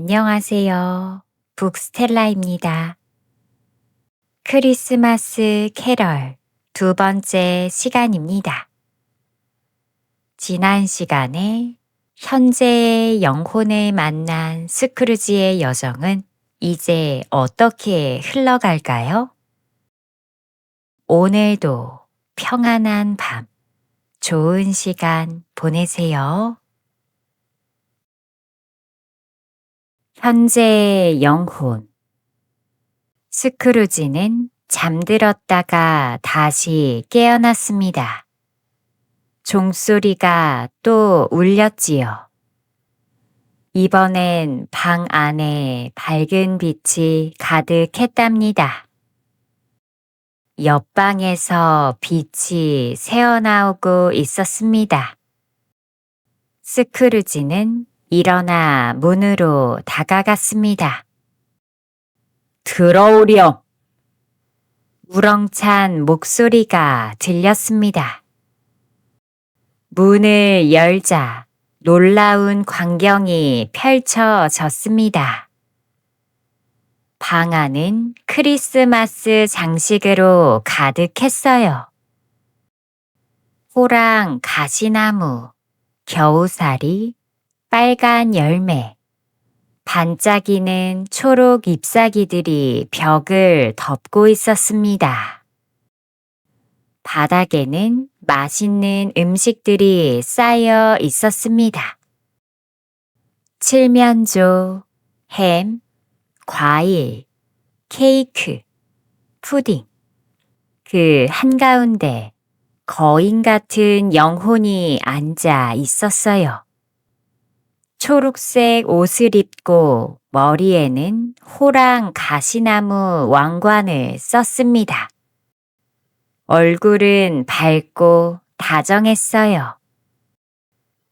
안녕하세요. 북스텔라입니다. 크리스마스 캐럴 두 번째 시간입니다. 지난 시간에 현재의 영혼을 만난 스크루지의 여정은 이제 어떻게 흘러갈까요? 오늘도 평안한 밤, 좋은 시간 보내세요. 현재의 영혼. 스크루지는 잠들었다가 다시 깨어났습니다. 종소리가 또 울렸지요. 이번엔 방 안에 밝은 빛이 가득했답니다. 옆방에서 빛이 새어나오고 있었습니다. 스크루지는 일어나 문으로 다가갔습니다. 들어오렴! 우렁찬 목소리가 들렸습니다. 문을 열자 놀라운 광경이 펼쳐졌습니다. 방 안은 크리스마스 장식으로 가득했어요. 호랑 가시나무, 겨우살이, 빨간 열매, 반짝이는 초록 잎사귀들이 벽을 덮고 있었습니다. 바닥에는 맛있는 음식들이 쌓여 있었습니다. 칠면조, 햄, 과일, 케이크, 푸딩. 그 한가운데 거인 같은 영혼이 앉아 있었어요. 초록색 옷을 입고 머리에는 호랑 가시나무 왕관을 썼습니다. 얼굴은 밝고 다정했어요.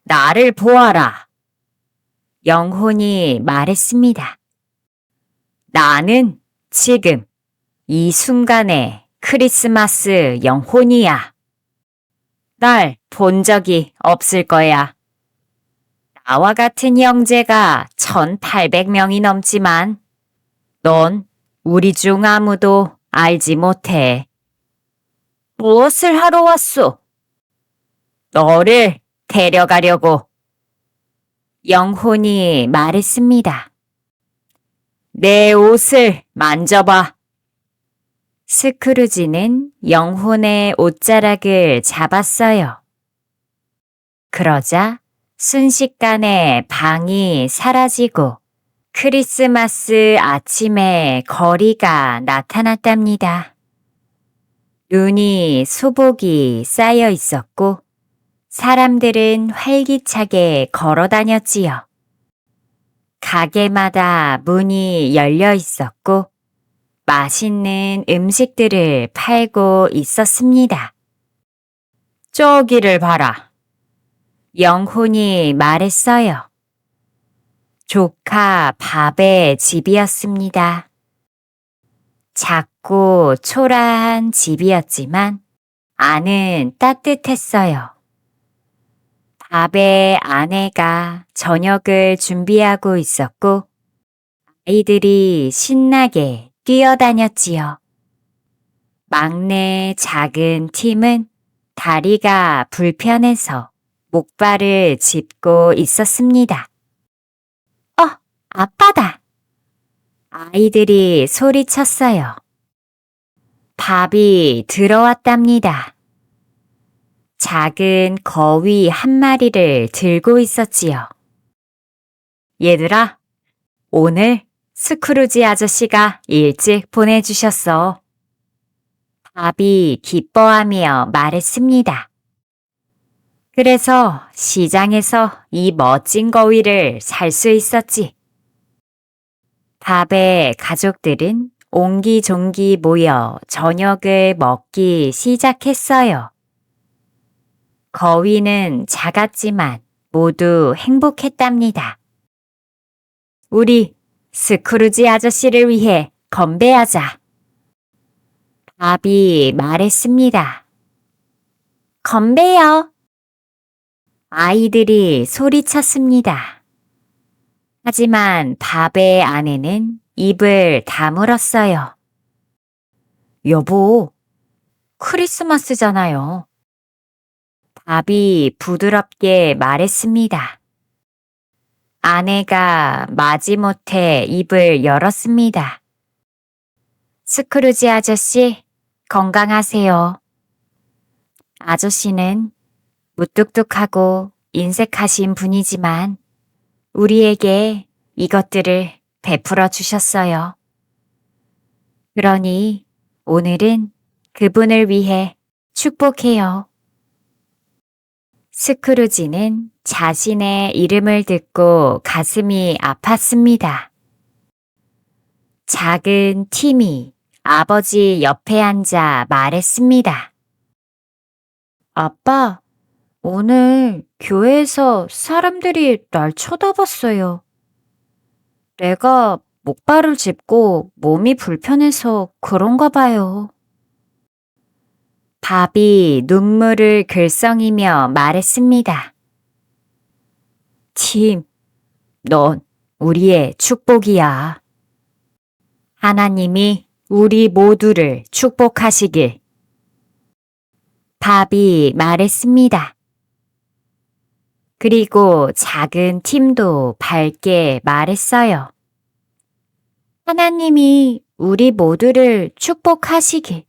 나를 보아라. 영혼이 말했습니다. 나는 지금 이 순간의 크리스마스 영혼이야. 날 본 적이 없을 거야. 나와 같은 형제가 1,800명이 넘지만 넌 우리 중 아무도 알지 못해. 무엇을 하러 왔소? 너를 데려가려고. 영혼이 말했습니다. 내 옷을 만져봐. 스크루지는 영혼의 옷자락을 잡았어요. 그러자 순식간에 방이 사라지고 크리스마스 아침에 거리가 나타났답니다. 눈이 소복이 쌓여 있었고 사람들은 활기차게 걸어 다녔지요. 가게마다 문이 열려 있었고 맛있는 음식들을 팔고 있었습니다. 저기를 봐라. 영혼이 말했어요. 조카 밥의 집이었습니다. 작고 초라한 집이었지만 안은 따뜻했어요. 밥의 아내가 저녁을 준비하고 있었고 아이들이 신나게 뛰어다녔지요. 막내 작은 팀은 다리가 불편해서 목발을 짚고 있었습니다. 아빠다! 아이들이 소리쳤어요. 밥이 들어왔답니다. 작은 거위 한 마리를 들고 있었지요. 얘들아, 오늘 스크루지 아저씨가 일찍 보내주셨어. 밥이 기뻐하며 말했습니다. 그래서 시장에서 이 멋진 거위를 살 수 있었지. 밥에 가족들은 옹기종기 모여 저녁을 먹기 시작했어요. 거위는 작았지만 모두 행복했답니다. 우리 스크루지 아저씨를 위해 건배하자. 밥이 말했습니다. 건배요. 아이들이 소리쳤습니다. 하지만 밥의 아내는 입을 다물었어요. 여보, 크리스마스잖아요. 밥이 부드럽게 말했습니다. 아내가 마지못해 입을 열었습니다. 스크루지 아저씨, 건강하세요. 아저씨는 무뚝뚝하고 인색하신 분이지만 우리에게 이것들을 베풀어 주셨어요. 그러니 오늘은 그분을 위해 축복해요. 스크루지는 자신의 이름을 듣고 가슴이 아팠습니다. 작은 팀이 아버지 옆에 앉아 말했습니다. 아빠, 오늘 교회에서 사람들이 날 쳐다봤어요. 내가 목발을 짚고 몸이 불편해서 그런가 봐요. 밥이 눈물을 글썽이며 말했습니다. 팀, 넌 우리의 축복이야. 하나님이 우리 모두를 축복하시길. 밥이 말했습니다. 그리고 작은 팀도 밝게 말했어요. 하나님이 우리 모두를 축복하시길.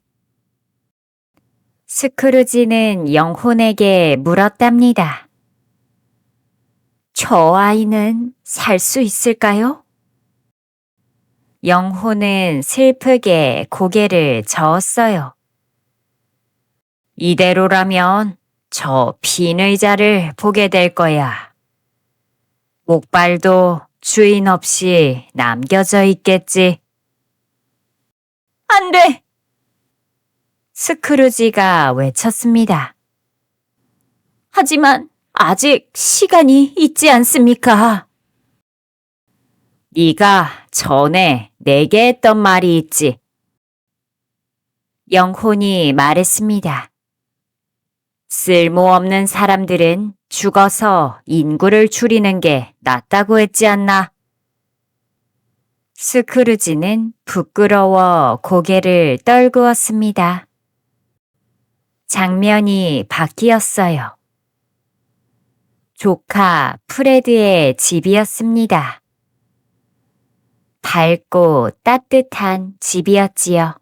스크루지는 영혼에게 물었답니다. 저 아이는 살 수 있을까요? 영혼은 슬프게 고개를 저었어요. 이대로라면 저 빈 의자를 보게 될 거야. 목발도 주인 없이 남겨져 있겠지. 안 돼! 스크루지가 외쳤습니다. 하지만 아직 시간이 있지 않습니까? 네가 전에 내게 했던 말이 있지. 영혼이 말했습니다. 쓸모없는 사람들은 죽어서 인구를 줄이는 게 낫다고 했지 않나? 스크루지는 부끄러워 고개를 떨구었습니다. 장면이 바뀌었어요. 조카 프레드의 집이었습니다. 밝고 따뜻한 집이었지요.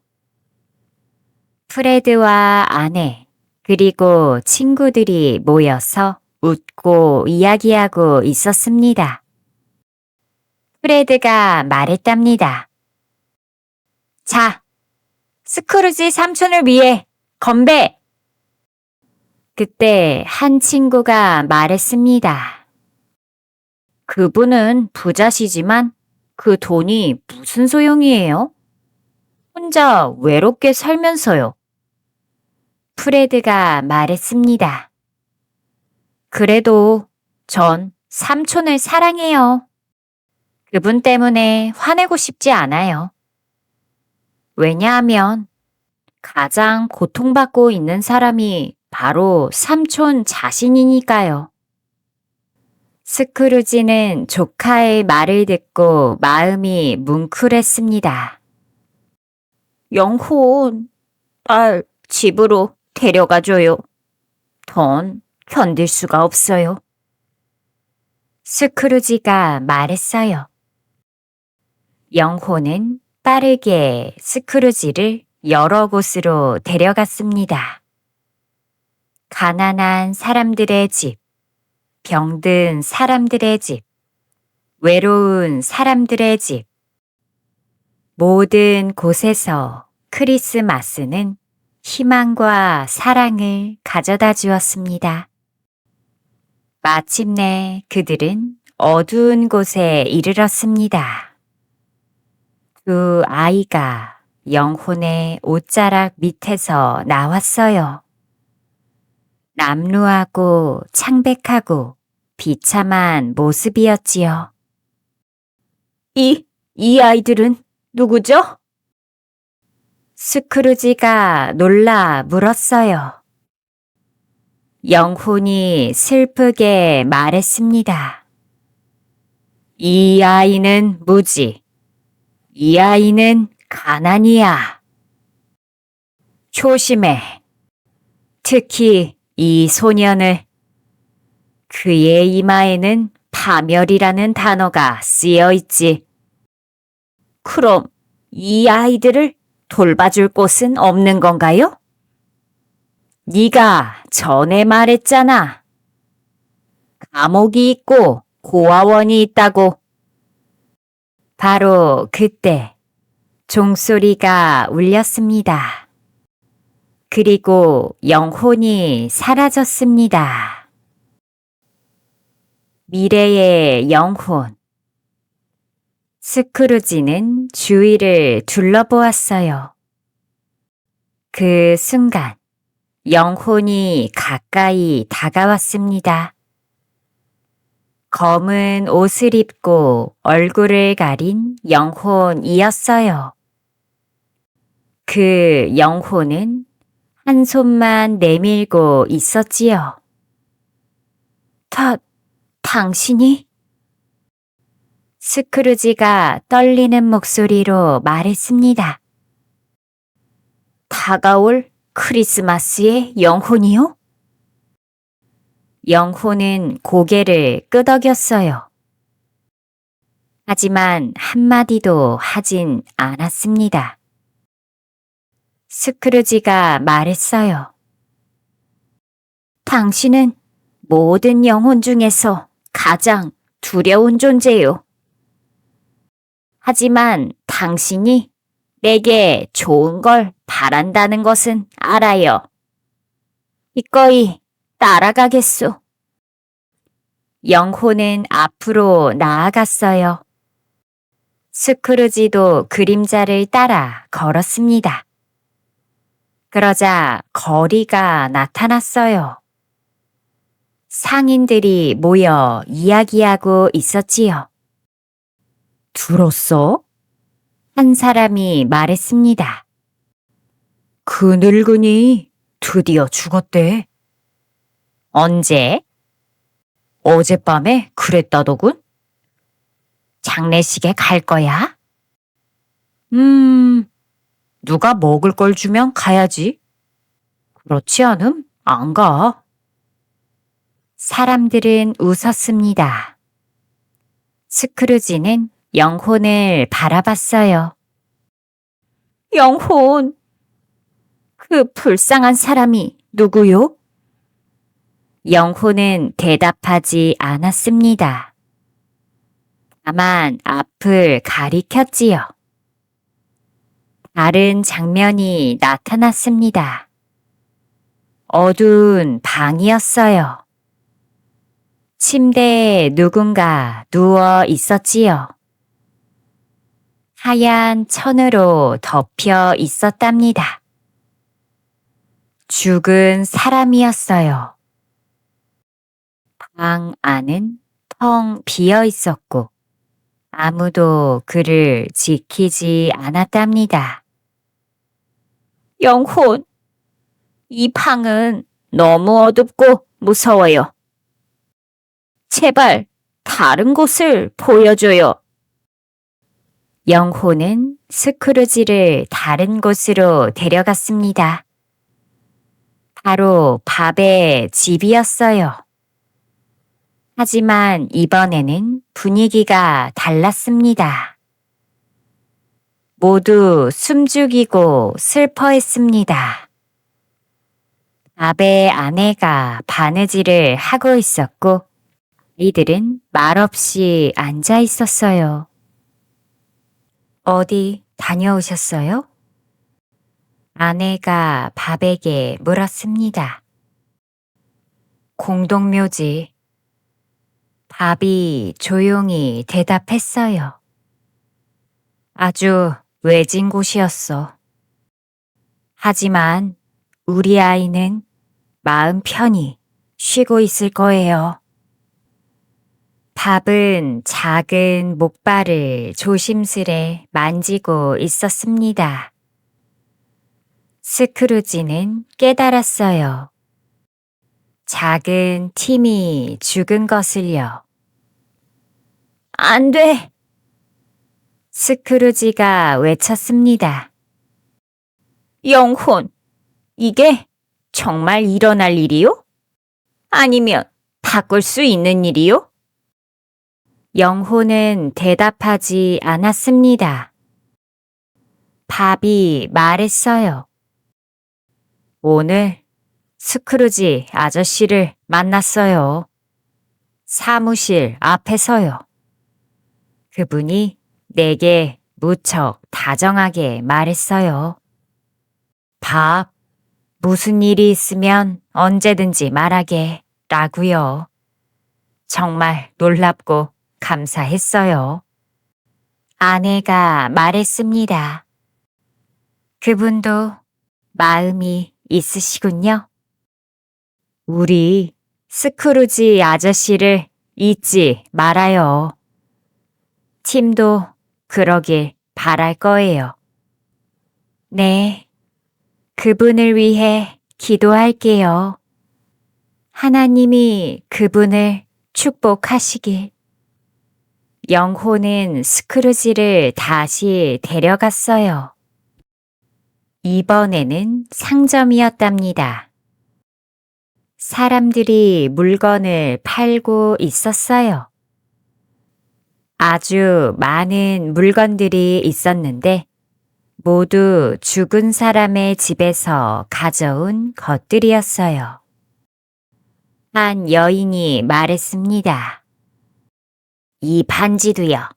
프레드와 아내, 그리고 친구들이 모여서 웃고 이야기하고 있었습니다. 프레드가 말했답니다. 자, 스크루지 삼촌을 위해 건배! 그때 한 친구가 말했습니다. 그분은 부자시지만 그 돈이 무슨 소용이에요? 혼자 외롭게 살면서요. 프레드가 말했습니다. 그래도 전 삼촌을 사랑해요. 그분 때문에 화내고 싶지 않아요. 왜냐하면 가장 고통받고 있는 사람이 바로 삼촌 자신이니까요. 스크루지는 조카의 말을 듣고 마음이 뭉클했습니다. 영혼, 날 집으로 데려가줘요. 전 견딜 수가 없어요. 스크루지가 말했어요. 영혼은 빠르게 스크루지를 여러 곳으로 데려갔습니다. 가난한 사람들의 집, 병든 사람들의 집, 외로운 사람들의 집, 모든 곳에서 크리스마스는 희망과 사랑을 가져다 주었습니다. 마침내 그들은 어두운 곳에 이르렀습니다. 두 아이가 영혼의 옷자락 밑에서 나왔어요. 남루하고 창백하고 비참한 모습이었지요. 이 아이들은 누구죠? 스크루지가 놀라 물었어요. 영혼이 슬프게 말했습니다. 이 아이는 무지. 이 아이는 가난이야. 조심해. 특히 이 소년을. 그의 이마에는 파멸이라는 단어가 쓰여 있지. 그럼 이 아이들을 돌봐줄 곳은 없는 건가요? 네가 전에 말했잖아. 감옥이 있고 고아원이 있다고. 바로 그때 종소리가 울렸습니다. 그리고 영혼이 사라졌습니다. 미래의 영혼. 스크루지는 주위를 둘러보았어요. 그 순간 영혼이 가까이 다가왔습니다. 검은 옷을 입고 얼굴을 가린 영혼이었어요. 그 영혼은 한 손만 내밀고 있었지요. 당신이? 스크루지가 떨리는 목소리로 말했습니다. 다가올 크리스마스의 영혼이요? 영혼은 고개를 끄덕였어요. 하지만 한마디도 하진 않았습니다. 스크루지가 말했어요. 당신은 모든 영혼 중에서 가장 두려운 존재요. 하지만 당신이 내게 좋은 걸 바란다는 것은 알아요. 기꺼이 따라가겠소. 영혼은 앞으로 나아갔어요. 스크루지도 그림자를 따라 걸었습니다. 그러자 거리가 나타났어요. 상인들이 모여 이야기하고 있었지요. 들었어? 한 사람이 말했습니다. 그 늙은이 드디어 죽었대. 언제? 어젯밤에 그랬다더군. 장례식에 갈 거야? 누가 먹을 걸 주면 가야지. 그렇지 않음 안 가. 사람들은 웃었습니다. 스크루지는 영혼을 바라봤어요. 영혼, 그 불쌍한 사람이 누구요? 영혼은 대답하지 않았습니다. 다만 앞을 가리켰지요. 다른 장면이 나타났습니다. 어두운 방이었어요. 침대에 누군가 누워 있었지요. 하얀 천으로 덮여 있었답니다. 죽은 사람이었어요. 방 안은 텅 비어 있었고 아무도 그를 지키지 않았답니다. 영혼, 이 방은 너무 어둡고 무서워요. 제발 다른 곳을 보여줘요. 영혼은 스크루지를 다른 곳으로 데려갔습니다. 바로 밥의 집이었어요. 하지만 이번에는 분위기가 달랐습니다. 모두 숨죽이고 슬퍼했습니다. 밥의 아내가 바느질을 하고 있었고 이들은 말없이 앉아 있었어요. 어디 다녀오셨어요? 아내가 밥에게 물었습니다. 공동묘지. 밥이 조용히 대답했어요. 아주 외진 곳이었어. 하지만 우리 아이는 마음 편히 쉬고 있을 거예요. 밥은 작은 목발을 조심스레 만지고 있었습니다. 스크루지는 깨달았어요. 작은 팀이 죽은 것을요. 안 돼! 스크루지가 외쳤습니다. 영혼, 이게 정말 일어날 일이요? 아니면 바꿀 수 있는 일이요? 영혼은 대답하지 않았습니다. 밥이 말했어요. 오늘 스크루지 아저씨를 만났어요. 사무실 앞에서요. 그분이 내게 무척 다정하게 말했어요. 밥, 무슨 일이 있으면 언제든지 말하게 라고요. 정말 놀랍고 감사했어요. 아내가 말했습니다. 그분도 마음이 있으시군요. 우리 스크루지 아저씨를 잊지 말아요. 팀도 그러길 바랄 거예요. 네, 그분을 위해 기도할게요. 하나님이 그분을 축복하시길. 영혼은 스크루지를 다시 데려갔어요. 이번에는 상점이었답니다. 사람들이 물건을 팔고 있었어요. 아주 많은 물건들이 있었는데 모두 죽은 사람의 집에서 가져온 것들이었어요. 한 여인이 말했습니다. 이 반지도요.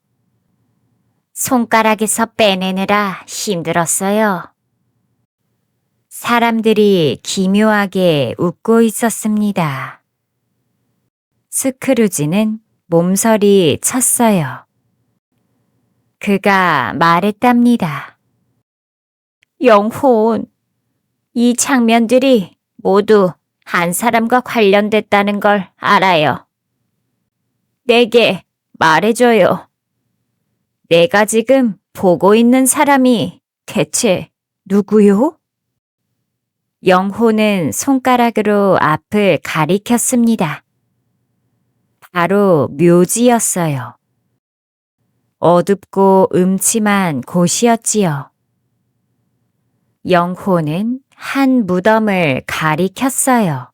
손가락에서 빼내느라 힘들었어요. 사람들이 기묘하게 웃고 있었습니다. 스크루지는 몸서리 쳤어요. 그가 말했답니다. 영혼, 이 장면들이 모두 한 사람과 관련됐다는 걸 알아요. 내게 말해줘요. 내가 지금 보고 있는 사람이 대체 누구요? 영혼은 손가락으로 앞을 가리켰습니다. 바로 묘지였어요. 어둡고 음침한 곳이었지요. 영혼은 한 무덤을 가리켰어요.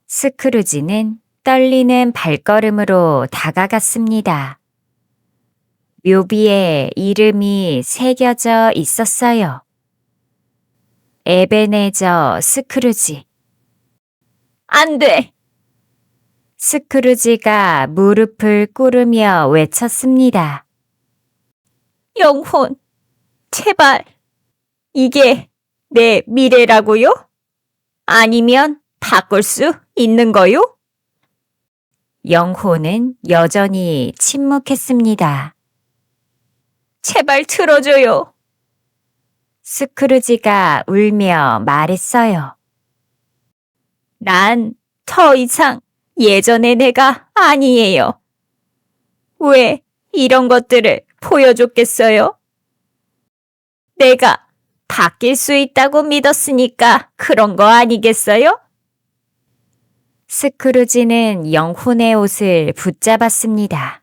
스크루지는 떨리는 발걸음으로 다가갔습니다. 묘비에 이름이 새겨져 있었어요. 에베네저 스크루지. 안 돼! 스크루지가 무릎을 꿇으며 외쳤습니다. 영혼, 제발, 이게 내 미래라고요? 아니면 바꿀 수 있는 거요? 영혼은 여전히 침묵했습니다. 제발 들어줘요. 스크루지가 울며 말했어요. 난 더 이상 예전의 내가 아니에요. 왜 이런 것들을 보여줬겠어요? 내가 바뀔 수 있다고 믿었으니까 그런 거 아니겠어요? 스크루지는 영혼의 옷을 붙잡았습니다.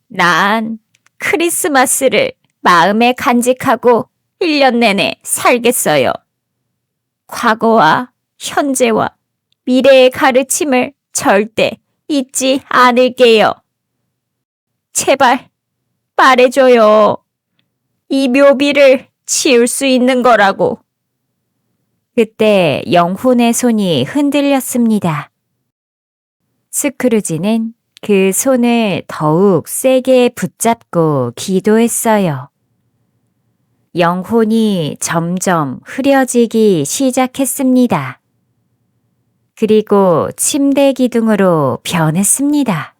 난 크리스마스를 마음에 간직하고 1년 내내 살겠어요. 과거와 현재와 미래의 가르침을 절대 잊지 않을게요. 제발 말해줘요. 이 묘비를 치울 수 있는 거라고. 그때 영혼의 손이 흔들렸습니다. 스크루지는 그 손을 더욱 세게 붙잡고 기도했어요. 영혼이 점점 흐려지기 시작했습니다. 그리고 침대 기둥으로 변했습니다.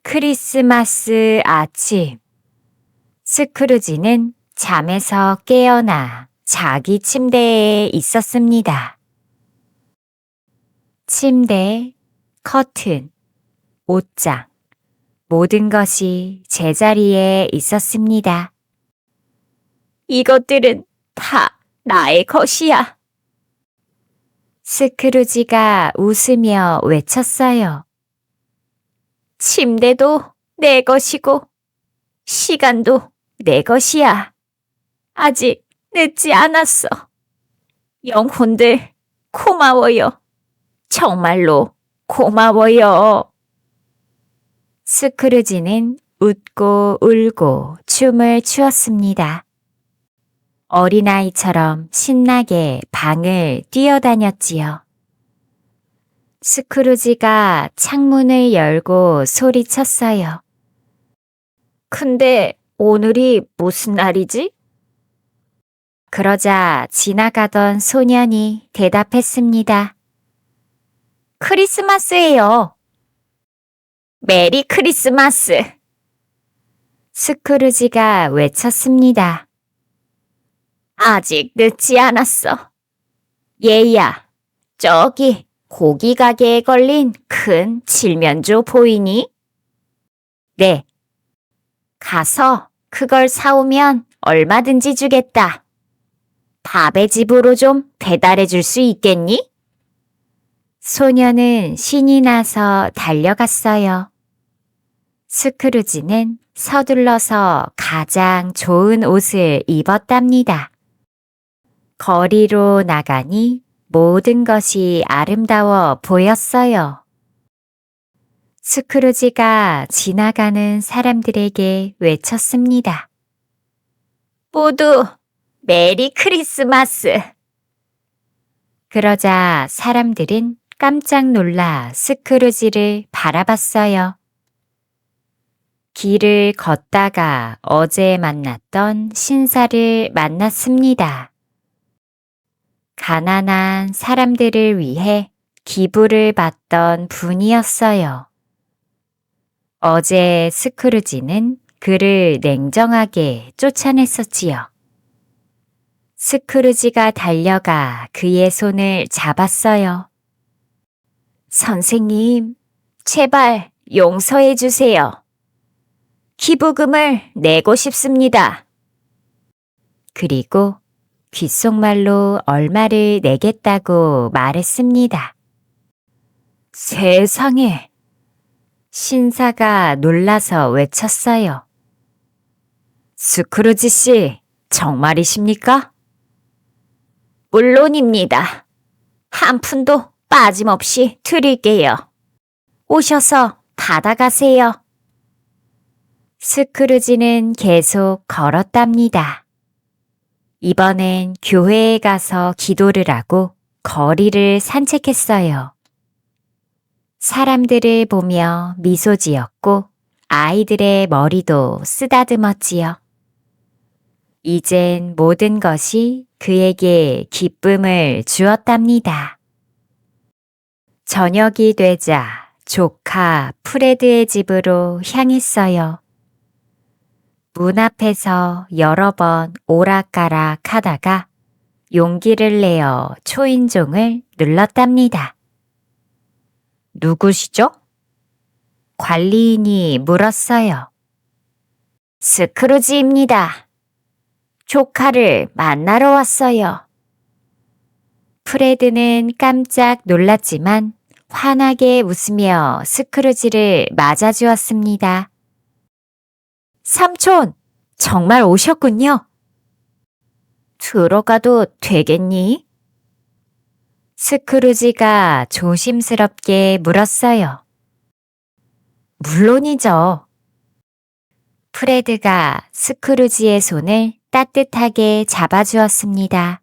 크리스마스 아침, 스크루지는 잠에서 깨어나 자기 침대에 있었습니다. 침대, 커튼, 옷장, 모든 것이 제자리에 있었습니다. 이것들은 다 나의 것이야. 스크루지가 웃으며 외쳤어요. 침대도 내 것이고 시간도 내 것이야. 아직 늦지 않았어. 영혼들 고마워요. 정말로 고마워요. 스크루지는 웃고 울고 춤을 추었습니다. 어린아이처럼 신나게 방을 뛰어다녔지요. 스크루지가 창문을 열고 소리쳤어요. 근데 오늘이 무슨 날이지? 그러자 지나가던 소년이 대답했습니다. 크리스마스예요. 메리 크리스마스! 스크루지가 외쳤습니다. 아직 늦지 않았어. 얘야, 저기 고기 가게에 걸린 큰 칠면조 보이니? 네. 가서 그걸 사오면 얼마든지 주겠다. 밥의 집으로 좀 배달해 줄 수 있겠니? 소녀는 신이 나서 달려갔어요. 스크루지는 서둘러서 가장 좋은 옷을 입었답니다. 거리로 나가니 모든 것이 아름다워 보였어요. 스크루지가 지나가는 사람들에게 외쳤습니다. 모두 메리 크리스마스! 그러자 사람들은 깜짝 놀라 스크루지를 바라봤어요. 길을 걷다가 어제 만났던 신사를 만났습니다. 가난한 사람들을 위해 기부를 받던 분이었어요. 어제 스크루지는 그를 냉정하게 쫓아냈었지요. 스크루지가 달려가 그의 손을 잡았어요. 선생님, 제발 용서해 주세요. 기부금을 내고 싶습니다. 그리고 귓속말로 얼마를 내겠다고 말했습니다. 세상에! 신사가 놀라서 외쳤어요. 스크루지 씨, 정말이십니까? 물론입니다. 한 푼도 빠짐없이 드릴게요. 오셔서 받아가세요. 스크루지는 계속 걸었답니다. 이번엔 교회에 가서 기도를 하고 거리를 산책했어요. 사람들을 보며 미소 지었고 아이들의 머리도 쓰다듬었지요. 이젠 모든 것이 그에게 기쁨을 주었답니다. 저녁이 되자 조카 프레드의 집으로 향했어요. 문 앞에서 여러 번 오락가락 하다가 용기를 내어 초인종을 눌렀답니다. 누구시죠? 관리인이 물었어요. 스크루지입니다. 조카를 만나러 왔어요. 프레드는 깜짝 놀랐지만 환하게 웃으며 스크루지를 맞아주었습니다. 삼촌, 정말 오셨군요. 들어가도 되겠니? 스크루지가 조심스럽게 물었어요. 물론이죠. 프레드가 스크루지의 손을 따뜻하게 잡아주었습니다.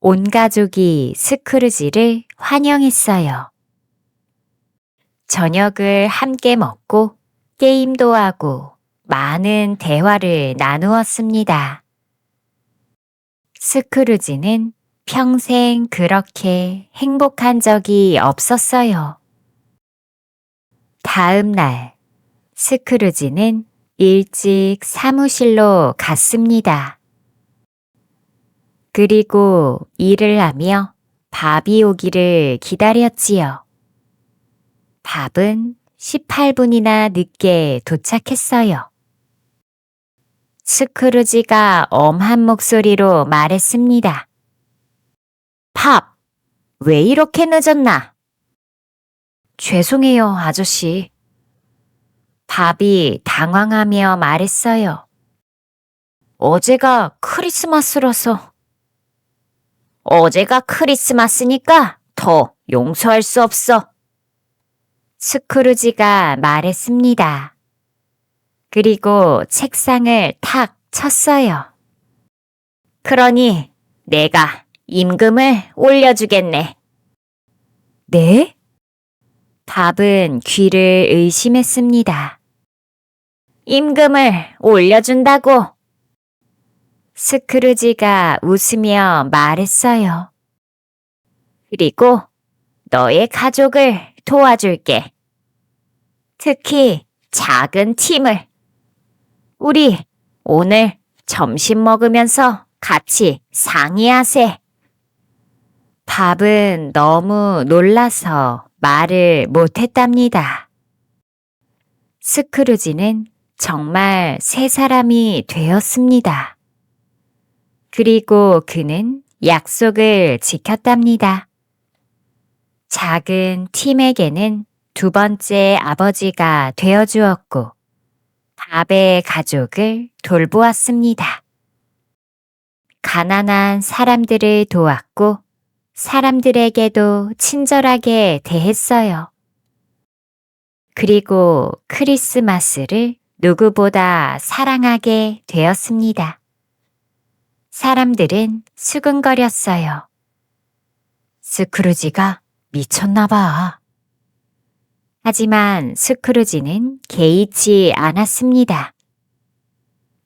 온 가족이 스크루지를 환영했어요. 저녁을 함께 먹고 게임도 하고 많은 대화를 나누었습니다. 스크루지는 평생 그렇게 행복한 적이 없었어요. 다음 날, 스크루지는 일찍 사무실로 갔습니다. 그리고 일을 하며 밥이 오기를 기다렸지요. 밥은 18분이나 늦게 도착했어요. 스크루지가 엄한 목소리로 말했습니다. 밥, 왜 이렇게 늦었나? 죄송해요, 아저씨. 밥이 당황하며 말했어요. 어제가 크리스마스라서. 어제가 크리스마스니까 더 용서할 수 없어. 스크루지가 말했습니다. 그리고 책상을 탁 쳤어요. 그러니 내가 임금을 올려주겠네. 네? 밥은 귀를 의심했습니다. 임금을 올려준다고. 스크루지가 웃으며 말했어요. 그리고 너의 가족을 도와줄게. 특히 작은 팀을. 우리 오늘 점심 먹으면서 같이 상의하세. 밥은 너무 놀라서 말을 못했답니다. 스크루지는 정말 새 사람이 되었습니다. 그리고 그는 약속을 지켰답니다. 작은 팀에게는 두 번째 아버지가 되어주었고 밥의 가족을 돌보았습니다. 가난한 사람들을 도왔고 사람들에게도 친절하게 대했어요. 그리고 크리스마스를 누구보다 사랑하게 되었습니다. 사람들은 수근거렸어요. 스크루지가 미쳤나 봐. 하지만 스크루지는 개의치 않았습니다.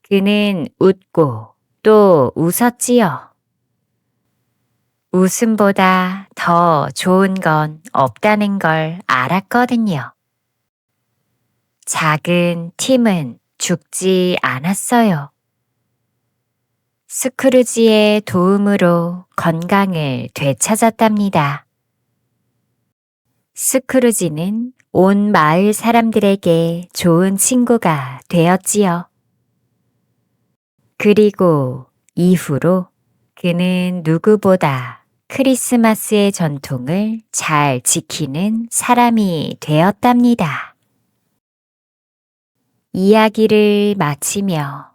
그는 웃고 또 웃었지요. 웃음보다 더 좋은 건 없다는 걸 알았거든요. 작은 팀은 죽지 않았어요. 스크루지의 도움으로 건강을 되찾았답니다. 스크루지는 온 마을 사람들에게 좋은 친구가 되었지요. 그리고 이후로 그는 누구보다 크리스마스의 전통을 잘 지키는 사람이 되었답니다. 이야기를 마치며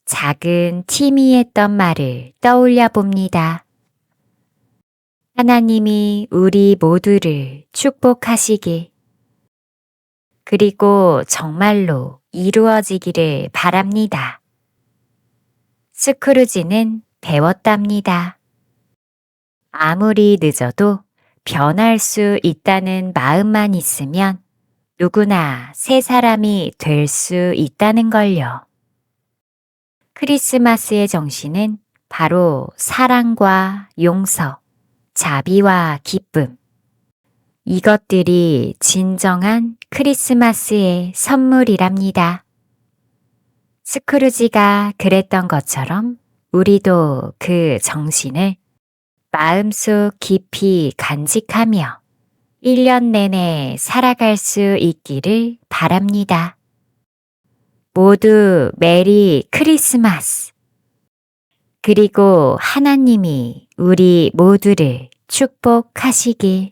작은 팀이 했던 말을 떠올려 봅니다. 하나님이 우리 모두를 축복하시길, 그리고 정말로 이루어지기를 바랍니다. 스크루지는 배웠답니다. 아무리 늦어도 변할 수 있다는 마음만 있으면 누구나 새 사람이 될 수 있다는 걸요. 크리스마스의 정신은 바로 사랑과 용서, 자비와 기쁨. 이것들이 진정한 크리스마스의 선물이랍니다. 스크루지가 그랬던 것처럼 우리도 그 정신을 마음속 깊이 간직하며 1년 내내 살아갈 수 있기를 바랍니다. 모두 메리 크리스마스! 그리고 하나님이 우리 모두를 축복하시길.